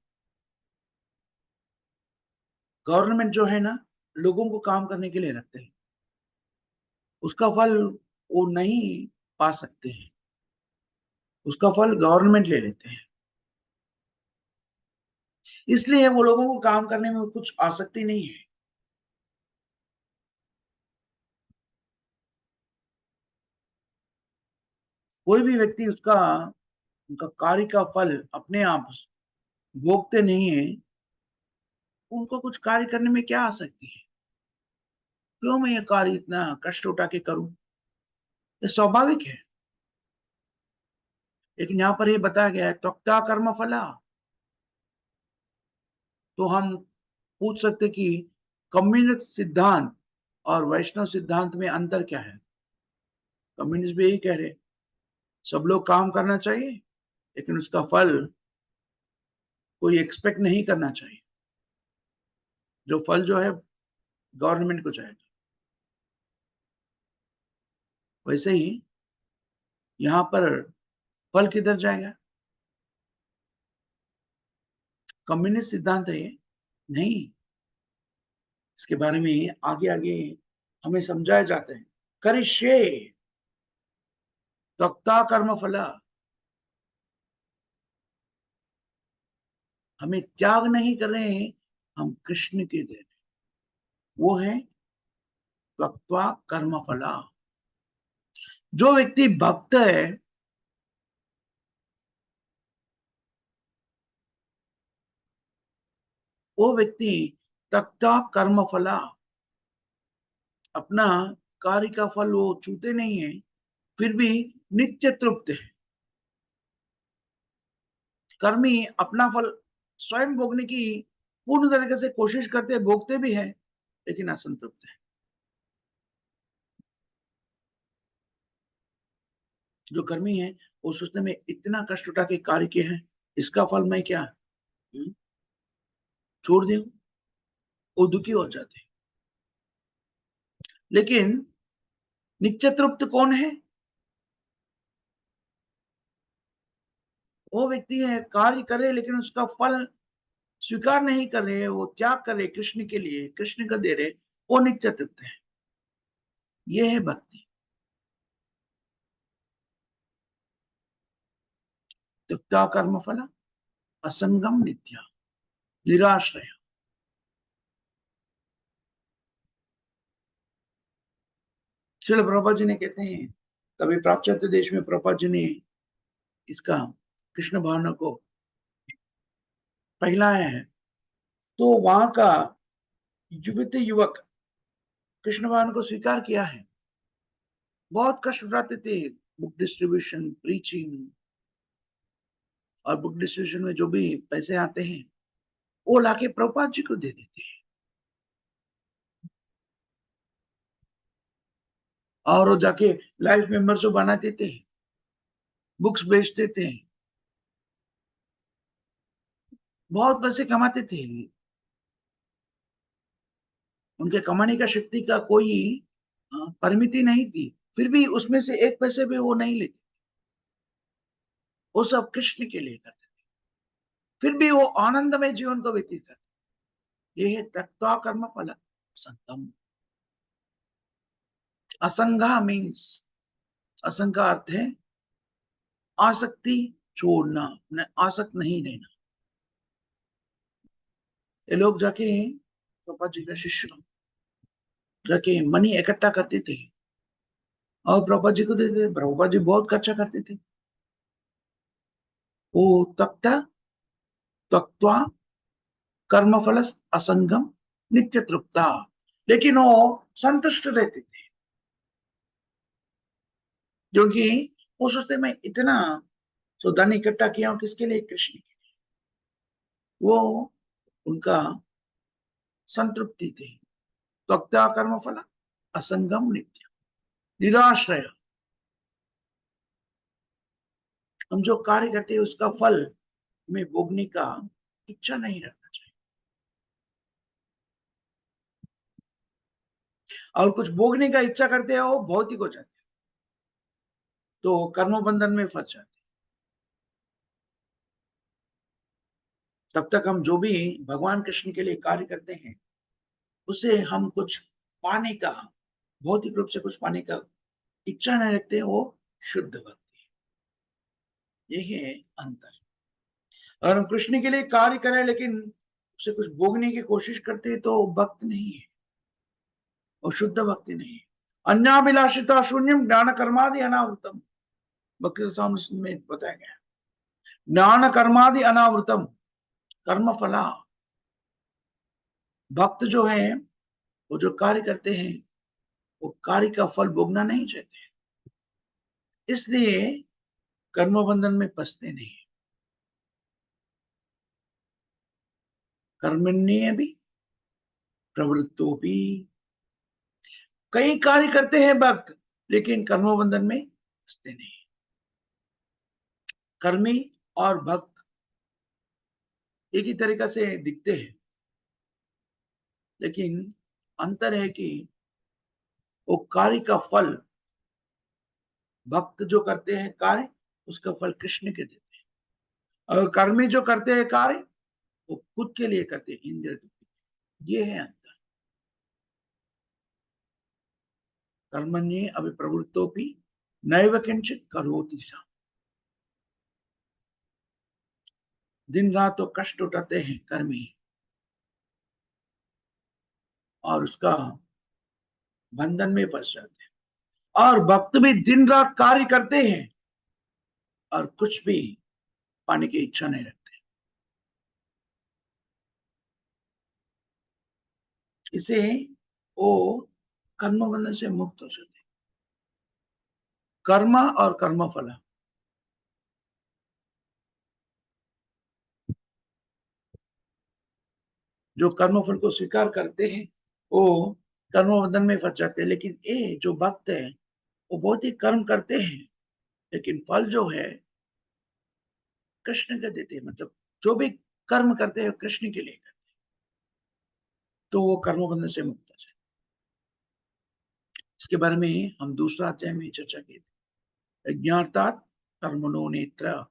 गवर्नमेंट जो है ना, लोगों को काम करने के लिए रखते हैं, उसका फल वो नहीं पा सकते हैं, उसका फल गवर्नमेंट ले लेते हैं। इसलिए वो लोगों को काम करने में कुछ आसक्ति नहीं है। कोई भी व्यक्ति उसका उनका कार्य का फल अपने आप भोगते नहीं है, उनको कुछ कार्य करने में क्या आसक्ति है? क्यों मैं ये कार्य इतना कष्ट उठा के करूं? ये स्वाभाविक है। लेकिन यहाँ पर ये बताया गया है त्यक्त्वा कर्म फला। तो हम पूछ सकते कि कम्युनिस्ट सिद्धांत और वैष्णव सिद्धांत में अंतर क्या है? कम्युनिस्ट भी यही कह रहे, सब लोग काम करना चाहिए, लेकिन उसका फल कोई एक्सपेक्ट नहीं करना चाहिए। जो फल जो है गवर्नमेंट को जाएगा। वैसे ही यहाँ पर फल किधर जाएगा? कम्युनिस्ट सिद्धांत है ये? नहीं। इसके बारे में आगे आगे हमें समझाया जाता है। करिष्ये त्यक्त्वा कर्म फला। हमें त्याग नहीं कर रहे हैं, हम कृष्ण के दे रहे, वो है त्यक्त्वा कर्म फला। जो व्यक्ति भक्त है, वो व्यक्ति त्यक्त्वा कर्म फला, अपना कार्य का फल वो छूते नहीं है, फिर भी नित्य तृप्त है। कर्मी अपना फल स्वयं भोगने की पूर्ण तरीके से कोशिश करते हैं, भोगते भी हैं, लेकिन असंतुष्ट है। जो कर्मी है वो सोचते में इतना कष्ट उठा के कार्य किए हैं, इसका फल मैं क्या छोड़ दूं, वो दुखी हो जाते हैं। लेकिन नित्य तृप्त कौन है? वो व्यक्ति है कार्य करे लेकिन उसका फल स्वीकार नहीं कर रहे, वो त्याग कर रहे कृष्ण के लिए, कृष्ण का दे रहे, वो नित्य तृप्त है। ये है भक्ति। त्यक्त्वा कर्म फल असंगम नित्य निराश्रय। श्रील प्रभुपाद जी ने कहते हैं, तभी पाश्चात्य देश में प्रभुपाद जी ने इसका कृष्ण भावना को फैलाया है। तो वहां का युवती युवक कृष्ण भावना को स्वीकार किया है। बहुत कष्ट उठाते थे, बुक डिस्ट्रीब्यूशन, प्रीचिंग, और बुक डिस्ट्रीब्यूशन में जो भी पैसे आते हैं वो लाके प्रभुपाद जी को दे देते हैं, और वो जाके लाइफ मेंबर्स को बनाते थे, बुक्स बेचते थे, बहुत पैसे कमाते थे। उनके कमाने का शक्ति का कोई परिमिति नहीं थी, फिर भी उसमें से एक पैसे भी वो नहीं लेते, वो सब कृष्ण के लिए करते, फिर भी वो आनंदमय जीवन को व्यतीत करते। ये है त्यक्त्वा कर्म फल संगम। असंगा मीन्स, असंग का अर्थ है आसक्ति छोड़ना, आसक्त नहीं रहना। ये लोग जाके पापा जी का शिष्य जाके मनी इकट्ठा करते थे और प्रभुपाद जी को देते थे। प्रभुपाद जी बहुत खर्चा करते थे। वो तख्ता त्यक्त्वा कर्मफल असंगम नित्य तृप्ता, लेकिन वो संतुष्ट रहते थे, क्योंकि वो सोचते मैं इतना तो धन इकट्ठा किया हूं किसके लिए? कृष्ण के लिए। वो उनका संतृप्ति थी। त्यक्त्वा कर्मफल असंगम नित्य निराश्रय। हम जो कार्य करते हैं उसका फल में भोगने का इच्छा नहीं रखना चाहिए, और कुछ भोगने का इच्छा करते हैं वो भौतिक हो जाते हैं, तो कर्म बंधन में फंस जाते हैं। तब तक हम जो भी भगवान कृष्ण के लिए कार्य करते हैं उसे हम कुछ पाने का, भौतिक रूप से कुछ पाने का इच्छा नहीं रखते, वो शुद्ध भक्ति। यही है अंतर। अगर हम कृष्ण के लिए कार्य करें लेकिन उसे कुछ भोगने की कोशिश करते हैं तो भक्त नहीं है, वो शुद्ध भक्ति नहीं है। अन्याभिलाषिता शून्यम ज्ञान कर्मादि अनावृतम, भक्ति सामने में बताया गया। ज्ञान कर्मादि अनावृतम, कर्म फला। भक्त जो है वो जो कार्य करते हैं वो कार्य का फल भोगना नहीं चाहते, इसलिए कर्म बंधन में फंसते नहीं। कर्मण्य भी प्रवृत्तो भी, कई कार्य करते हैं भक्त लेकिन कर्म बंधन में फंसते नहीं। कर्मी और भक्त एक ही तरीका से दिखते हैं, लेकिन अंतर है कि वो कार्य का फल, भक्त जो करते हैं कार्य, उसका फल कृष्ण के देते हैं, और कर्मी जो करते हैं कार्य वो खुद के लिए करते हैं, इंद्रिय तृप्ति। ये है अंतर। कर्मण्ये अभिप्रवृत्तोपि नैव किंचित करोति सा। दिन रात तो कष्ट उठाते हैं कर्मी, और उसका बंधन में फंस जाते हैं। और भक्त भी दिन रात कार्य करते हैं और कुछ भी पाने की इच्छा नहीं रखते। इसे वो कर्म बंधन से मुक्त हो जाते हैं। कर्म और कर्म फल, जो कर्म फल को स्वीकार करते हैं वो कर्म बंधन में फंस जाते हैं, लेकिन ये जो भक्त है वो बहुत ही कर्म करते हैं लेकिन फल जो है कृष्ण का देते हैं। मतलब जो भी कर्म करते हैं कृष्ण के लिए करते हैं, तो वो कर्म बंधन से मुक्त हो जाए। इसके बारे में हम दूसरा अध्याय में चर्चा की थी। ज्ञातात् कर्मणो नेत्र,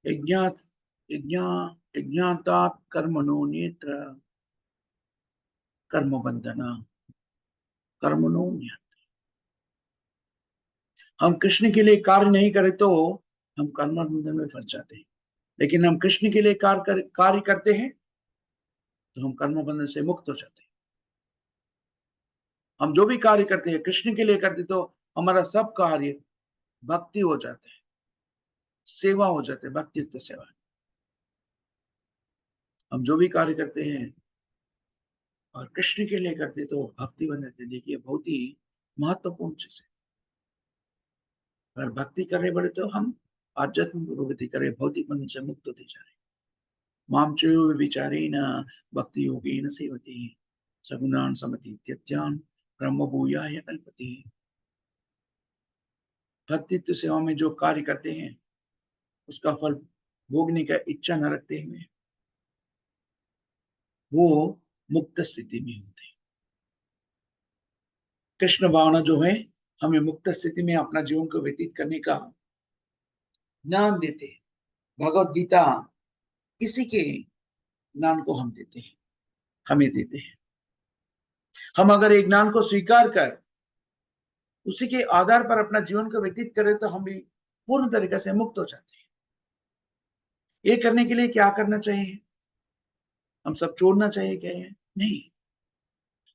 यज्ञात यज्ञा यज्ञातात् कर्मणो नेत्र कर्म बंधना कर्मणो न्यस्त। हम कृष्ण के लिए कार्य नहीं करें तो हम कर्म बंधन में फंस जाते हैं, लेकिन हम कृष्ण के लिए कार्य करते हैं तो हम कर्म बंधन से मुक्त हो जाते हैं। हम जो भी कार्य करते हैं कृष्ण के लिए करते तो हमारा सब कार्य भक्ति हो जाते हैं, सेवा हो जाते हैं, भक्ति युक्त सेवा। हम जो भी कार्य करते हैं और कृष्ण के लिए करते तो भक्ति बन जाते। देखिए बहुत ही महत्वपूर्ण चीज है। अगर भक्ति करने पड़े तो हम आध्यात्मिक प्रगति करें, भौतिक बंधन से मुक्त होते जा रहे। माम चयो विचारेण भक्ति योगेन सेवते सगुणान समति त्यक्त्यान ब्रह्म भूयाय कल्पते। भक्तित्व सेवा में जो कार्य करते हैं उसका फल भोगने का इच्छा न रखते हुए वो मुक्त स्थिति में होते हैं। कृष्ण भावना जो है हमें मुक्त स्थिति में अपना जीवन को व्यतीत करने का ज्ञान देते हैं। भगवत गीता इसी के ज्ञान को हम देते हैं, हमें देते हैं। हम अगर एक ज्ञान को स्वीकार कर उसी के आधार पर अपना जीवन को व्यतीत करें तो हम भी पूर्ण तरीके से मुक्त हो जाते हैं। ये करने के लिए क्या करना चाहिए? हम सब छोड़ना चाहिए क्या है? नहीं।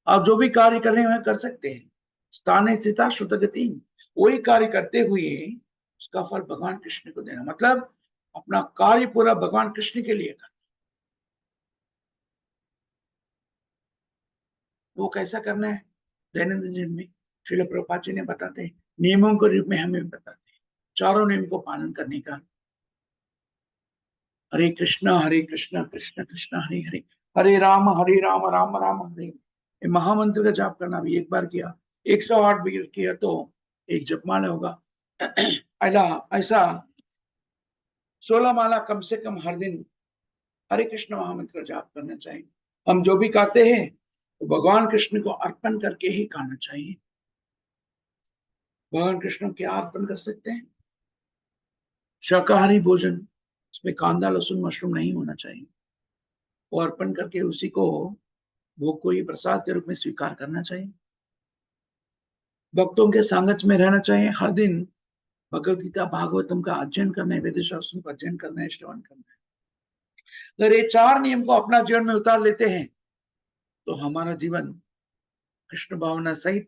आप जो भी कार्य कर रहे हैं कर सकते हैं। स्थाने स्थिता श्रुतगति, वही कार्य करते हुए उसका फल भगवान कृष्ण को देना, मतलब अपना कार्य पूरा भगवान कृष्ण के लिए करना। वो कैसा करना है? दैनंदिन जीवन में श्रील प्रभुपाद जी ने बताते हैं, नियमों के रूप में हमें बताते हैं, चारों नियम को पालन करने का। हरे कृष्णा कृष्ण कृष्ण हरे हरे, हरे राम राम राम हरे। ये महामंत्र का जाप करना भी एक बार किया, 108 बार किया तो एक जपमाला होगा। ऐसा ऐसा 16 माला कम से कम हर दिन हरे कृष्ण महामंत्र का जाप करना चाहिए। हम जो भी खाते हैं तो भगवान कृष्ण को अर्पण करके ही खाना चाहिए। भगवान कृष्ण क्या अर्पण कर सकते हैं? शाकाहारी भोजन, उसमें कांदा लहसुन मशरूम नहीं होना चाहिए। वो अर्पण करके उसी को भोग को ही प्रसाद के रूप में स्वीकार करना चाहिए। भक्तों के सांगत में रहना चाहिए। हर दिन भगवत गीता भागवतम का अध्ययन करना है, वेद शास्त्रों का अध्ययन करना है, श्रवण करना है। अगर ये 4 नियम को अपना जीवन में उतार लेते हैं तो हमारा जीवन कृष्ण भावना सहित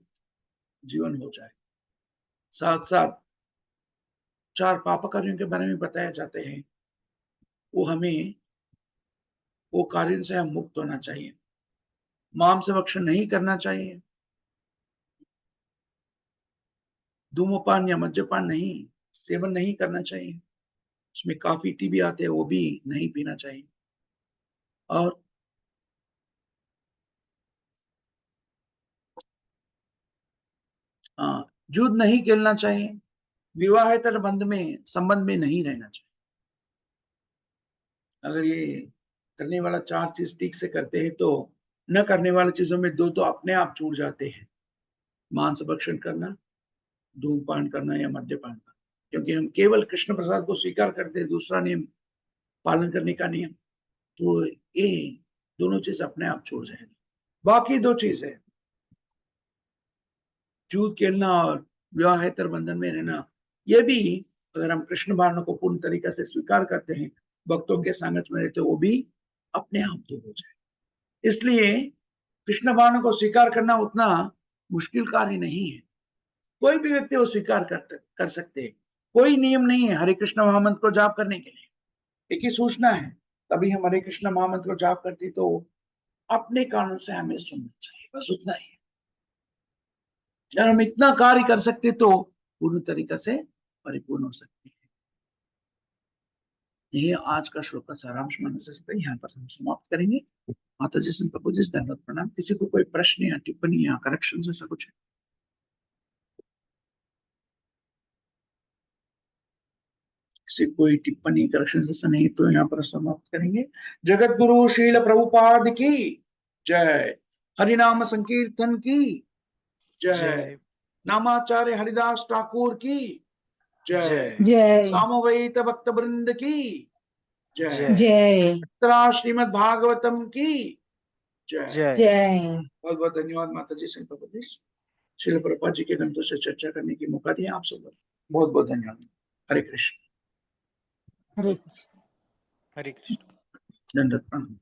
जीवन हो जाए। साथ साथ 4 पाप कार्यों के बारे में बताया जाते हैं, वो हमें वो कार्यों से हम मुक्त होना चाहिए। मांस भक्षण नहीं करना चाहिए, धूम्रपान या मद्यपान नहीं सेवन नहीं करना चाहिए, उसमें काफी टी भी आते हैं वो भी नहीं पीना चाहिए, और जुद नहीं खेलना चाहिए, विवाहेतर संबंध में नहीं रहना चाहिए। अगर ये करने वाला 4 चीज ठीक से करते हैं तो न करने वाली चीजों में 2 तो अपने आप छूट जाते हैं। मांस भक्षण करना, धूमपान करना या मद्यपान करना, क्योंकि हम केवल कृष्ण प्रसाद को स्वीकार करते हैं, दूसरा नियम पालन करने का नियम, तो ये दोनों चीज अपने आप छूट जाएगी। बाकी 2 चीजें, जूद खेलना और विवाहेतर बंधन में रहना, ये भी अगर हम कृष्ण भावना को पूर्ण तरीके से स्वीकार करते हैं, भक्तों के संगत में रहते, वो भी अपने आप दूर हो जाए। इसलिए कृष्ण भावना को स्वीकार करना उतना मुश्किल कार्य नहीं है। कोई भी व्यक्ति वो स्वीकार कर सकते हैं। कोई नियम नहीं है हरे कृष्ण महामंत्र को जाप करने के लिए। एक ही सूचना है, तभी हम हरे कृष्ण महामंत्र को जाप करते तो अपने कानों से हमें सुनना चाहिए, बस उतना ही। अगर हम इतना कार्य कर सकते तो पूर्ण तरीका से परिपूर्ण हो सकते हैं। ये आज का श्लोक का सारांश माना जा सकता है। यहाँ पर हम समाप्त करेंगे। माता जी से प्रभु जी से धन्यवाद प्रणाम। किसी को कोई प्रश्न या टिप्पणी या करेक्शन ऐसा कुछ है? किसी कोई टिप्पणी करेक्शन ऐसा नहीं तो यहाँ पर समाप्त करेंगे। जगत गुरु शील प्रभुपाद की जय। हरिनाम संकीर्तन की जय। नामाचार्य हरिदास ठाकुर की जय।
जय
सामवेद भक्त वृंद की जय।
जय
श्रीमद् भागवतम की जय।
जय।
बहुत बहुत धन्यवाद माता जी से प्रभु जी, श्रील प्रभुपाद जी के ग्रंथों से चर्चा करने की मौका दिया। आप सब बहुत बहुत धन्यवाद। हरे कृष्ण।
हरे कृष्ण।
हरे कृष्ण।
दंडवत प्रणाम।